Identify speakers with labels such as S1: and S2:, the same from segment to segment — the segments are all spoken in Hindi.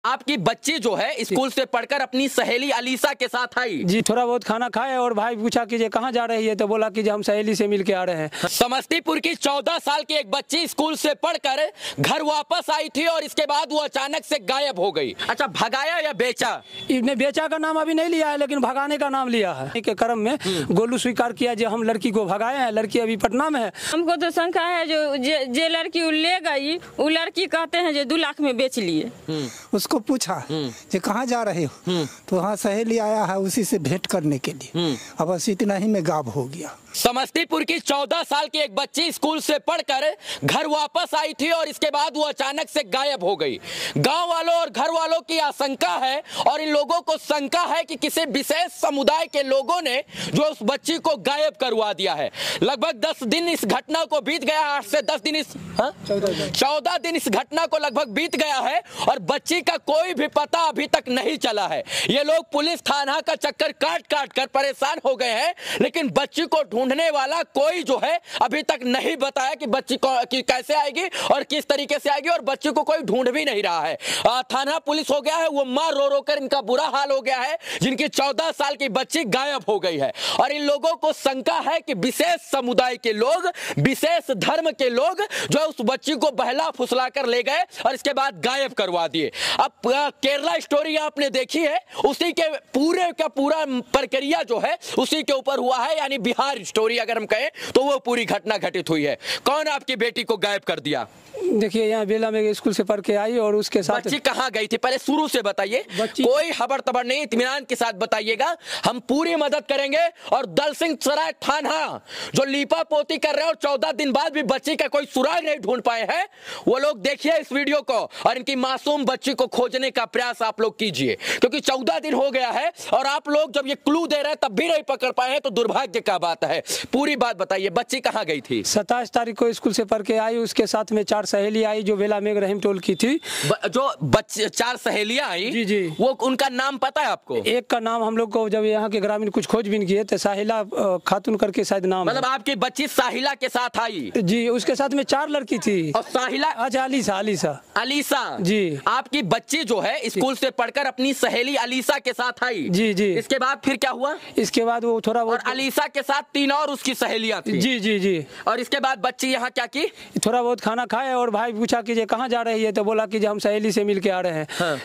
S1: आपकी बच्ची जो है स्कूल से पढ़कर अपनी सहेली अलीसा के साथ आई
S2: जी। थोड़ा बहुत खाना खाए और भाई पूछा कि ये कहाँ जा रही है, तो बोला कि हम सहेली से मिल के आ रहे हैं।
S1: समस्तीपुर की 14 साल की एक बच्ची स्कूल से पढ़कर घर वापस आई थी और इसके बाद वो अचानक से गायब हो गई। अच्छा, भगाया या बेचा?
S2: इसने बेचा का नाम अभी नहीं लिया है, लेकिन भगाने का नाम लिया है। के क्रम में गोलू स्वीकार किया जो हम लड़की को भगाए हैं। लड़की अभी पटना में है। हमको तो शंका है जो लड़की ले गई, वो लड़की कहते हैं जो 2 लाख में बेच लिए।
S3: उसको पूछा कि कहाँ जा रहे हो, तो वहाँ सहेली आया है उसी से भेंट करने के लिए। अब बस इतना ही में गायब हो गया।
S1: समस्तीपुर की 14 साल की एक बच्ची स्कूल से पढ़कर घर वापस आई थी और इसके बाद वो अचानक से गायब हो गई। गांव वालों और घर वालों की आशंका है और इन लोगों को शंका है कि किसी विशेष समुदाय के लोगों ने जो उस बच्ची को गायब करवा दिया है। लगभग 10 दिन इस घटना को बीत गया, 8 से 10 दिन 14 दिन इस घटना को लगभग बीत गया है और बच्ची का कोई भी पता अभी तक नहीं चला है। ये लोग पुलिस थाना का चक्कर काट काट कर परेशान हो गए हैं, लेकिन बच्ची को ढूंढने वाला कोई जो है अभी तक नहीं बताया कि बच्ची की कैसे आएगी और किस तरीके से आएगी, और बच्ची को कोई ढूंढ भी नहीं रहा है। थाना पुलिस हो गया है, वो मार रो रो कर इनका बुरा हाल हो गया है, जिनकी 14 साल की बच्ची गायब हो गई है। और इन लोगों को शंका है कि विशेष समुदाय के लोग, विशेष धर्म के लोग जो उस बच्ची को बहला फुसला कर ले गए और इसके बाद गायब करवा दिए। अब केरला स्टोरी आपने देखी है, उसी के पूरे का पूरा प्रक्रिया जो है उसी के ऊपर हुआ है, यानी बिहार स्टोरी अगर हम कहें तो वो पूरी घटना घटित हुई है। कौन आपकी बेटी को गायब कर दिया?
S2: देखिए, यहाँ बेला में स्कूल से पढ़ के आई और उसके साथ
S1: बच्ची कहाँ गई थी? पहले शुरू से बताइए, कोई खबर तबर नहीं, इत्मीनान के साथ बताइएगा, हम पूरी मदद करेंगे। और दलसिंह सराय थाना जो लीपा पोती कर रहे हैं और 14 दिन बाद भी बच्ची का कोई सुराग नहीं ढूंढ पाए हैं, वो लोग देखिए इस वीडियो को और इनकी मासूम बच्ची को खोजने का प्रयास आप लोग कीजिए, क्योंकि 14 दिन हो गया है और आप लोग जब ये क्लू दे रहे हैं तब भी नहीं पकड़ पाए हैं, तो दुर्भाग्य का बात है। पूरी बात बताइए, बच्ची कहाँ गई थी?
S2: 27 तारीख को स्कूल से पढ़ के आई, उसके साथ में 4 सहेली आई जो बेला में रहीम टोल की थी।
S1: जो बच्चे 4 सहेलियां आई,
S2: जी जी,
S1: वो उनका नाम पता है आपको?
S2: एक का नाम हम लोग को जब यहाँ के ग्रामीण कुछ खोजबीन किए तो साहिला खातून करके शायद नाम।
S1: मतलब आपकी बच्ची साहिला के साथ आई?
S2: जी, उसके साथ में 4 लड़की थी।
S1: और साहिला?
S2: अच्छा, अलीसा
S1: जी। आपकी बच्ची जो है स्कूल से पढ़कर अपनी सहेली अलीसा के साथ आई?
S2: जी जी।
S1: इसके बाद फिर क्या हुआ?
S2: इसके बाद वो थोड़ा बहुत,
S1: और अलीसा के साथ 3 और उसकी सहेलियां थी?
S2: जी जी जी।
S1: और इसके बाद बच्ची यहाँ क्या की?
S2: थोड़ा बहुत खाना खाए और भाई पूछा कि ये कहाँ जा रही है, तो बोला कि हम सहेली से मिल के आ रहे हैं।
S1: हाँ।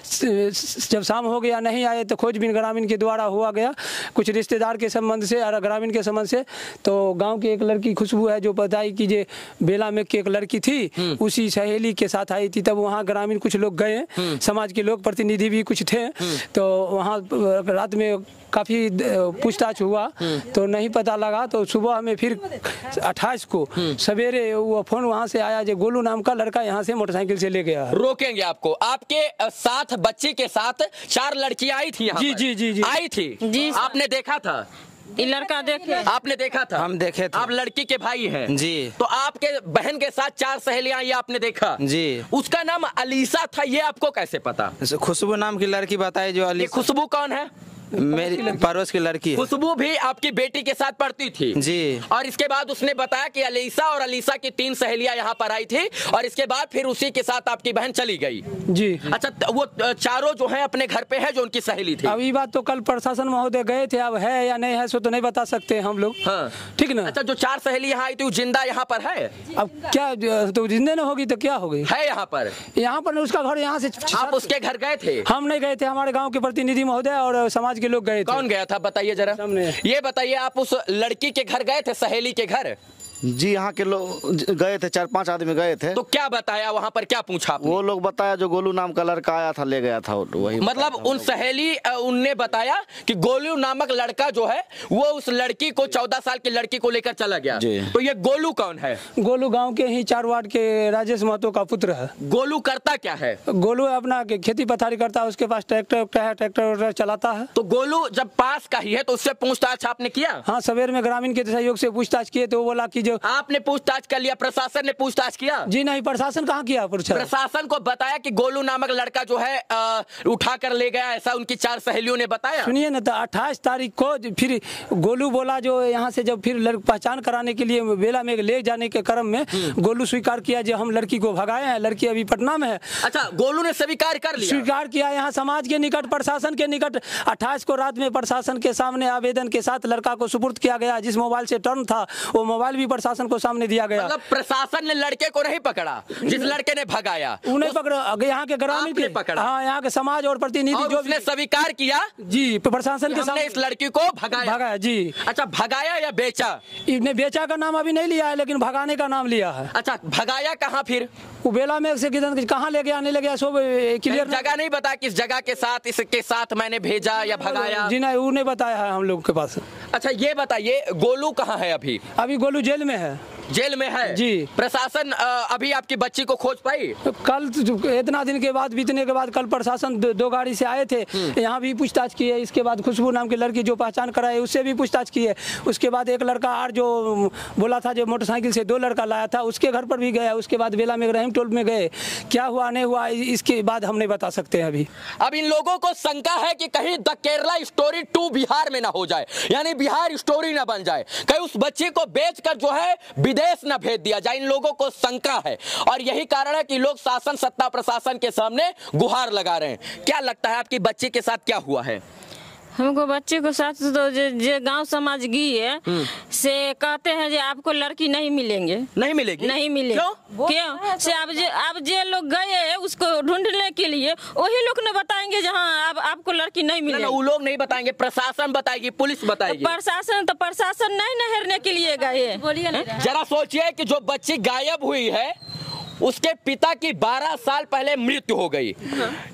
S2: जब शाम हो गया नहीं आए तो खोजबीन ग्रामीण के द्वारा हुआ गया, कुछ रिश्तेदार के संबंध से और ग्रामीण के संबंध से। तो गांव की एक लड़की खुशबू है जो बताई कि ये बेला में की एक लड़की थी, उसी सहेली के साथ आई थी। तब वहाँ ग्रामीण कुछ लोग गए, समाज के लोग प्रतिनिधि भी कुछ थे, तो वहाँ रात में काफ़ी पूछताछ हुआ तो नहीं पता लगा। तो सुबह में फिर 28 को सवेरे वो फोन वहाँ से आया जो गोलू नाम का लड़का यहाँ से मोटरसाइकिल से ले गया।
S1: रोकेंगे आपको। आपके साथ बच्ची के साथ 4 लड़कियां आई थी यहाँ?
S2: जी जी जी जी
S1: आई थी जी। आपने देखा था?
S4: ये लड़का देखे?
S1: आपने देखा था?
S5: हम देखे थे।
S1: आप लड़की के भाई हैं
S5: जी।
S1: तो आपके बहन के साथ 4 सहेलियां ये आपने देखा
S5: जी।
S1: उसका नाम अलीसा था, ये आपको कैसे पता?
S5: खुशबू नाम की लड़की बताई जो
S1: ये खुशबू कौन है?
S5: मेरी पड़ोस की लड़की है।
S1: खुशबू भी आपकी बेटी के साथ पढ़ती थी?
S5: जी।
S1: और इसके बाद उसने बताया कि अलीसा और अलीसा की 3 सहेलियां यहाँ पर आई थी और इसके बाद फिर उसी के साथ आपकी बहन चली गई?
S2: जी।
S1: अच्छा, वो 4 जो है अपने घर पे है जो उनकी सहेली थी?
S2: अब ये बात तो कल प्रशासन महोदय गए थे, अब है या नहीं है सो तो नहीं बता सकते हम लोग।
S1: हाँ।
S2: ठीक ना?
S1: अच्छा, जो 4 सहेली यहाँ आई थी वो जिंदा यहाँ पर है?
S2: अब क्या, तो जिंदे न होगी तो क्या होगी?
S1: है यहाँ पर?
S2: यहाँ पर उसका घर यहाँ से।
S1: आप उसके घर गए थे?
S2: हम नहीं गए थे, हमारे गाँव के प्रतिनिधि महोदय और समाज के लोग गए थे।
S1: कौन गया था बताइए जरा? ये बताइए, आप उस लड़की के घर गए थे, सहेली के घर?
S6: जी, यहाँ के लोग गए थे, 4-5 आदमी गए थे।
S1: तो क्या बताया वहाँ पर, क्या पूछा आपने?
S6: वो लोग बताया जो गोलू नाम का लड़का आया था ले गया था, वही।
S1: मतलब उन सहेली उनने बताया कि गोलू नामक लड़का जो है वो उस लड़की को 14 साल की लड़की को लेकर चला गया। तो ये गोलू कौन है?
S2: गोलू गांव के ही 4 वार्ड के राजेश महतो का पुत्र है।
S1: गोलू करता क्या है?
S2: गोलू अपना खेती पथारी करता है, उसके पास ट्रैक्टर है, ट्रैक्टर चलाता है।
S1: तो गोलू जब पास का ही है तो उससे पूछताछ आपने किया?
S2: हाँ, सवेर में ग्रामीण के सहयोग से पूछताछ किए तो वो बोला कि जो जो
S1: आपने पूछताछ कर लिया, प्रशासन ने पूछताछ किया?
S2: जी नहीं, प्रशासन कहाँ किया?
S1: प्रशासन को बताया कि गोलू नामक लड़का जो है उठा कर ले गया, ऐसा उनकी 4 सहेलियों ने बताया।
S2: सुनिए ना, तो 28 तारीख को फिर गोलू बोला, जो यहाँ से जब फिर पहचान कराने के लिए बेला में ले जाने के क्रम में गोलू स्वीकार किया जो हम लड़की को भगाए हैं, लड़की अभी पटना में है।
S1: अच्छा, गोलू ने स्वीकार कर लिया?
S2: स्वीकार किया। यहाँ समाज के निकट, प्रशासन के निकट 28 को रात में प्रशासन के सामने आवेदन के साथ लड़का को सुपुर्द किया गया। जिस मोबाइल से टर्न था वो मोबाइल भी प्रशासन को सामने दिया गया।
S1: मतलब प्रशासन ने लड़के को नहीं पकड़ा, जिस लड़के ने भगाया
S2: उन्हें पकड़ा, यहाँ के ग्रामीण के
S1: पकड़ा।
S2: हाँ, यहाँ के समाज और प्रतिनिधि जो
S1: उसने स्वीकार किया
S2: जी प्रशासन के सामने
S1: इस लड़की को भगाया
S2: जी।
S1: अच्छा, भगाया या बेचा?
S2: इसने बेचा का नाम अभी नहीं लिया है, लेकिन भगाने का नाम लिया है।
S1: अच्छा, भगाया कहाँ फिर?
S2: वो बेला में से किधर कहाँ ले गया नहीं ले गया, सब क्लियर
S1: जगह नहीं बता किस जगह के साथ, इसके साथ मैंने भेजा या भगाया?
S2: जी नहीं, उन्हें बताया है हम लोग के पास।
S1: अच्छा, ये बताइए गोलू कहाँ है अभी?
S2: अभी गोलू जेल में है।
S1: जेल में है
S2: जी।
S1: प्रशासन अभी आपकी बच्ची को खोज पाई?
S2: कल इतना दिन के बाद, बीतने के बाद कल प्रशासन 2 गाड़ी से आए थे, यहाँ भी पूछताछ की है। इसके बाद खुशबू नाम की लड़की जो पहचान कराए उससे भी पूछताछ की है। उसके बाद एक लड़का और जो बोला था, जो मोटरसाइकिल से 2 लड़का लाया था, उसके घर पर भी गया। उसके बाद बेला में रहीम टोल में गए। क्या हुआ नहीं हुआ इसके बाद हम नहीं बता सकते हैं अभी।
S1: अब इन लोगों को शंका है कि कहीं द केरला स्टोरी 2 बिहार में ना हो जाए, यानी बिहार स्टोरी ना बन जाए, कहीं उस बच्ची को बेचकर जो है विदेश न भेज दिया जाए। इन लोगों को शंका है और यही कारण है कि लोग शासन, सत्ता, प्रशासन के सामने गुहार लगा रहे हैं। क्या लगता है आपकी बच्ची के साथ क्या हुआ है?
S4: हमको बच्चे को साथ तो जो गांव समाज गई है से कहते हैं जो आपको लड़की नहीं मिलेंगे।
S1: नहीं मिलेगी?
S4: नहीं मिलेगी। क्यों से आप जो लोग गए हैं उसको ढूंढने के लिए, वही लोग ने बताएंगे जहाँ अब आपको लड़की नहीं मिलेगी।
S1: वो लोग नहीं बताएंगे, प्रशासन बताएगी, पुलिस बताएगी।
S4: प्रशासन नहीं नहरने के लिए गए।
S1: जरा सोचिए कि जो बच्ची गायब हुई है उसके पिता की 12 साल पहले मृत्यु हो गई।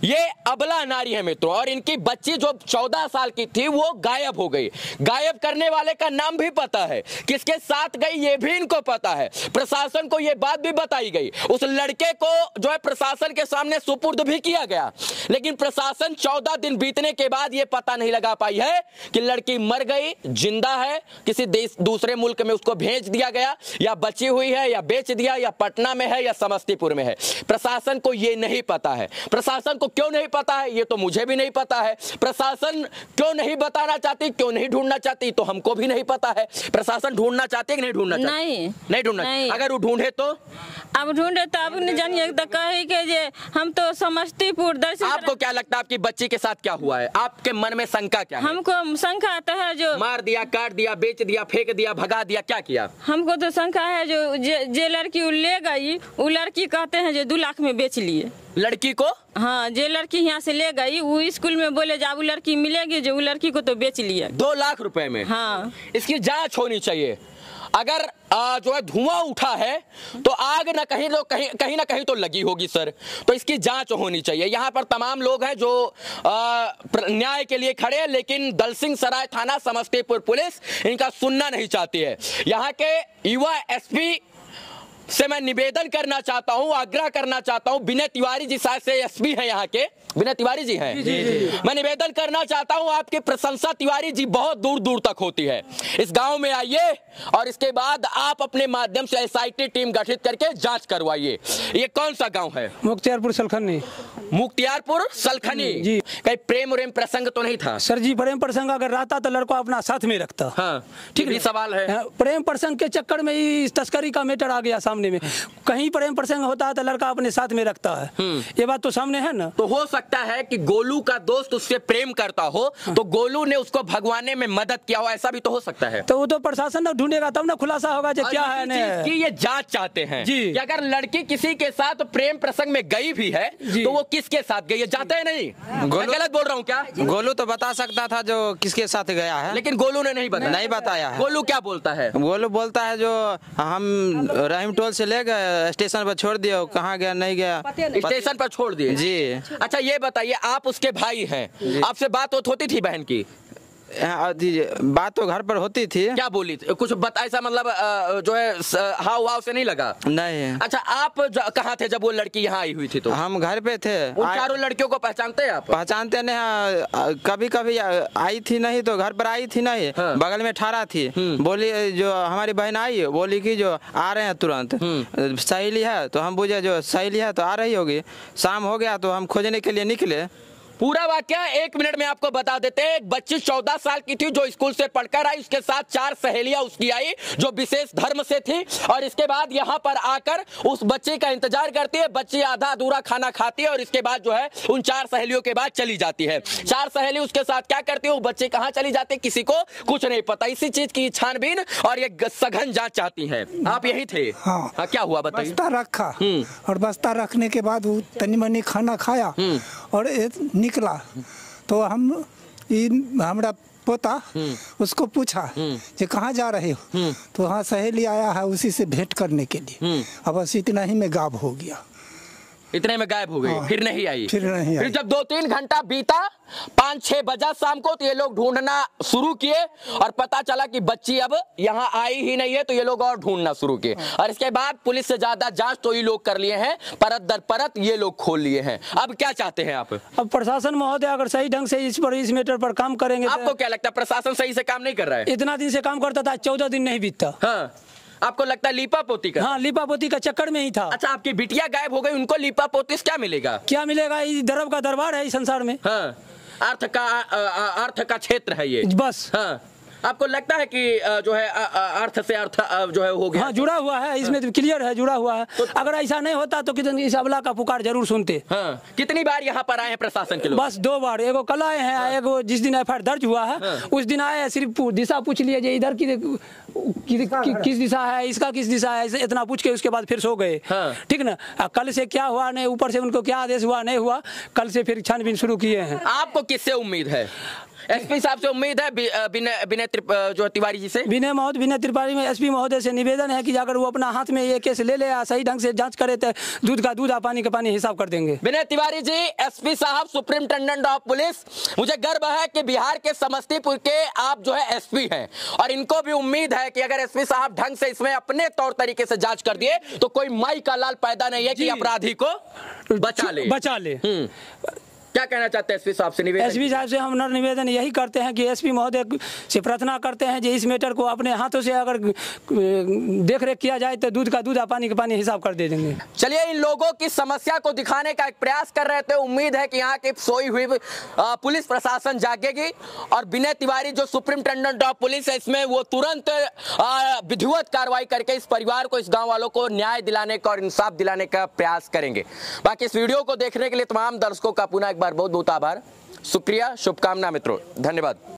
S1: ये अबला नारी है मित्रों, और इनकी बच्ची जो 14 साल की थी वो गायब हो गई। गायब करने वाले का नाम भी पता है, किसके साथ गई ये भी इनको पता है। प्रशासन को ये बात भी बताई गई। उस लड़के को जो है प्रशासन के सामने सुपुर्द भी किया गया, लेकिन प्रशासन 14 दिन बीतने के बाद ये पता नहीं लगा पाई है कि लड़की मर गई, जिंदा है, किसी दूसरे मुल्क में उसको भेज दिया गया, या बची हुई है, या बेच दिया, या पटना में है, या समस्तीपुर में है। प्रशासन को ये नहीं पता है। प्रशासन को क्यों नहीं पता है ये तो मुझे भी नहीं पता है। प्रशासन क्यों नहीं बताना चाहती, क्यों नहीं ढूंढना चाहती, तो हमको भी नहीं पता है। प्रशासन ढूंढना चाहती है कि नहीं ढूंढना चाहती? नहीं ढूंढना। अगर वो ढूंढे तो
S4: अब ढूंढे तो अब नहीं जानिए तो कहे कि जे हम तो समस्तीपुर दर्शन।
S1: आपको क्या लगता है आपकी बच्ची के साथ क्या हुआ है? आपके मन में शंका क्या है?
S4: हमको शंका आता है जो
S1: मार दिया, काट दिया, बेच दिया, फेंक दिया, भगा दिया, क्या किया?
S4: हमको तो शंका है जो जे लड़की ले गई, वो लड़की कहते हैं जो 2 लाख में बेच लिए
S1: लड़की को।
S4: हाँ, जो लड़की यहाँ से ले गई वो स्कूल में बोले जब वो लड़की मिलेगी, जो वो लड़की को तो बेच लिया
S1: 2 लाख रुपए में।
S4: हाँ,
S1: इसकी जांच होनी चाहिए। अगर जो है धुआं उठा है तो आग ना कहीं तो कहीं ना कहीं तो लगी होगी सर, तो इसकी जांच होनी चाहिए। यहाँ पर तमाम लोग हैं जो न्याय के लिए खड़े हैं, लेकिन दलसिंह सराय थाना समस्तीपुर पुलिस इनका सुनना नहीं चाहती है। यहाँ के युवा एसपी से मैं निवेदन करना चाहता हूँ, आग्रह करना चाहता हूँ। विनय तिवारी जी शायद से एसपी हैं यहाँ के, विनय तिवारी जी हैं। मैं निवेदन करना चाहता हूँ, आपकी प्रशंसा तिवारी जी बहुत दूर दूर तक होती है। इस गांव में आइए और इसके बाद आप अपने माध्यम से एसआईटी टीम गठित करके जांच करवाइए। ये कौन सा गांव है?
S2: मुख्तियारपुर सलखनी।
S1: मुख्तियारपुर सलखनी जी। कहीं प्रेम उरेम प्रसंग तो नहीं था?
S2: सर जी, प्रेम प्रसंग अगर रहता तो लड़का अपना साथ में रखता।
S1: हाँ, ठीक है, सवाल है।
S2: प्रेम प्रसंग के चक्कर में ही इस तस्करी का मैटर आ गया सामने में। कहीं प्रेम प्रसंग होता है तो लड़का अपने साथ में रखता है। ये बात तो सामने है ना।
S1: तो हो सकता है कि गोलू का दोस्त उससे प्रेम करता हो, तो गोलू ने उसको भगवाने में मदद किया हो, ऐसा भी तो हो सकता है।
S2: तो वो तो प्रशासन ढूंढेगा तब ना खुलासा होगा जो क्या है।
S1: कि ये जांच चाहते हैं जी कि अगर लड़की किसी के साथ प्रेम प्रसंग में गई भी है तो वो किसके साथ गई है, जानते हैं नहीं? मैं गलत बोल रहा हूँ क्या?
S5: गोलू तो बता सकता था जो किसके साथ गया है,
S1: लेकिन गोलू ने नहीं बताया।
S5: नहीं बताया है।
S1: गोलू क्या बोलता है?
S5: गोलू बोलता है जो हम रहीम टोल से ले गए, स्टेशन पर छोड़ दिया, कहाँ गया नहीं गया,
S1: स्टेशन पर छोड़ दिए
S5: जी।
S1: अच्छा, ये बताइए, आप उसके भाई हैं, आपसे बात होती थी बहन की?
S5: बात तो घर पर होती थी।
S1: क्या बोली थी? कुछ बता, ऐसा मतलब जो है हाव भाव से नहीं लगा?
S5: नहीं।
S1: अच्छा, आप कहाँ थे जब वो लड़की यहाँ आई हुई थी? तो
S5: हम घर पे थे।
S1: उन चारों लड़कियों को पहचानते हैं आप?
S5: पहचानते नहीं, कभी कभी आई थी, नहीं तो घर पर आई थी नहीं।
S1: हाँ।
S5: बगल में ठहरा थी, बोली जो हमारी बहन आई, बोली कि जो आ रहे हैं तुरंत, सहेली है। तो हम बुझे जो सहेली है तो आ रही होगी। शाम हो गया तो हम खोजने के लिए निकले।
S1: पूरा वाकया 1 मिनट में आपको बता देते हैं। एक बच्ची 14 साल की थी जो स्कूल से पढ़कर आई, उसके साथ 4 सहेलियां उसकी आई जो विशेष धर्म से थी, और इसके बाद यहाँ पर आकर उस बच्चे का इंतजार करती है। बच्ची आधा अधूरा खाना खाती है और इसके बाद जो है उन 4 सहेलियों के बाद चली जाती है। 4 सहेली उसके साथ क्या करती है, वो बच्चे कहाँ चली जाती है, किसी को कुछ नहीं पता। इसी चीज की छानबीन और ये सघन जांच चाहती है। आप यही थे?
S3: हाँ।
S1: क्या हुआ बताइए?
S3: बस्ता रखा और बस्ता रखने के बाद वो तनी मनी खाना खाया और निकला। तो हमारा पोता उसको पूछा कि कहाँ जा रहे हो? तो हाँ, सहेली आया है उसी से भेंट करने के लिए। अब बस इतना ही में गायब हो गया।
S1: इतने में गायब हो गई?
S3: हाँ।
S1: फिर नहीं आई?
S3: फिर नहीं आई।
S1: फिर जब 2-3 घंटा बीता, 5-6 बजा शाम को, तो ये लोग ढूंढना शुरू किए और पता चला कि बच्ची अब यहाँ आई ही नहीं है। तो ये लोग और ढूंढना शुरू किए और इसके बाद पुलिस से ज्यादा जांच तो ये लोग कर लिए हैं, परत दर परत ये लोग खोल लिए हैं। अब क्या चाहते हैं आप?
S2: अब प्रशासन महोदय अगर सही ढंग से इस मैटर पर काम करेंगे।
S1: आपको क्या लगता है प्रशासन सही से काम नहीं कर रहा है?
S2: इतना दिन से काम करता था, 14 दिन नहीं बीतता।
S1: हाँ, आपको लगता है लीपा पोती का?
S2: हाँ, लीपा पोती का चक्कर में ही था।
S1: अच्छा, आपकी बिटिया गायब हो गई, उनको लीपा पोती से क्या मिलेगा?
S2: क्या मिलेगा? इस दरब का दरबार है इस संसार में।
S1: हाँ, अर्थ का क्षेत्र है ये
S2: बस।
S1: हाँ, आपको लगता है कि जो है अर्थ से अर्थ जो है हो गया?
S2: हाँ, जुड़ा हुआ है इसमें, तो क्लियर है, जुड़ा हुआ है। अगर ऐसा नहीं होता तो कितने इस अबला का पुकार जरूर सुनते।
S1: हाँ, कितनी बार यहाँ पर आए हैं प्रशासन के लोग?
S2: बस 2 बार। एगो कल आए हैं, एगो जिस दिन एफआईआर दर्ज हुआ है उस दिन आए हैं, सिर्फ दिशा पूछ लिए जे इधर किस दिशा है, इसका किस दिशा है, इतना पूछ के उसके बाद फिर सो गए।
S1: हाँ।
S2: ठीक ना? कल से क्या हुआ नहीं, ऊपर से उनको क्या आदेश हुआ नहीं हुआ, कल से फिर छानबीन शुरू किए हैं।
S1: आपको किससे उम्मीद है? एसपी साहब से उम्मीद है? विनय जो तिवारी जी से?
S2: विनय त्रिपाठी में एसपी महोदय से निवेदन है कि अगर वो अपना हाथ में ये केस ले ले, सही ढंग से जांच करे तो दूध का दूध, पानी का पानी हिसाब कर देंगे।
S1: विनय तिवारी जी, एसपी साहब, सुप्रिंटेंडेंट ऑफ पुलिस, मुझे गर्व है कि बिहार के समस्तीपुर के आप जो है एसपी हैं और इनको भी उम्मीद है कि अगर एसपी साहब ढंग से इसमें अपने तौर तरीके से जांच कर दिए तो कोई माई का लाल पैदा नहीं है कि अपराधी को बचा ले। क्या कहना चाहते हैं एसपी साहब से? निवेदन
S2: एसपी साहब से हम निवेदन यही करते हैं कि एसपी महोदय से प्रार्थना करते हैं कि इस मैटर को अपने हाथों से अगर देख रेख किया जाए तो दूध का दूध, पानी का पानी हिसाब कर दे देंगे।
S1: चलिए, इन लोगों की समस्या को दिखाने का एक प्रयास कर रहे थे। उम्मीद है कि यहाँ की सोई हुई पुलिस प्रशासन जागेगी और विनय तिवारी जो सुप्रिंटेंडेंट ऑफ पुलिस है, इसमें वो तुरंत विधिवत कार्रवाई करके इस परिवार को, इस गाँव वालों को न्याय दिलाने का और इंसाफ दिलाने का प्रयास करेंगे। बाकी इस वीडियो को देखने के लिए तमाम दर्शकों का पुनः एक बार बहुत बहुत आभार, शुक्रिया, शुभकामना मित्रों, धन्यवाद।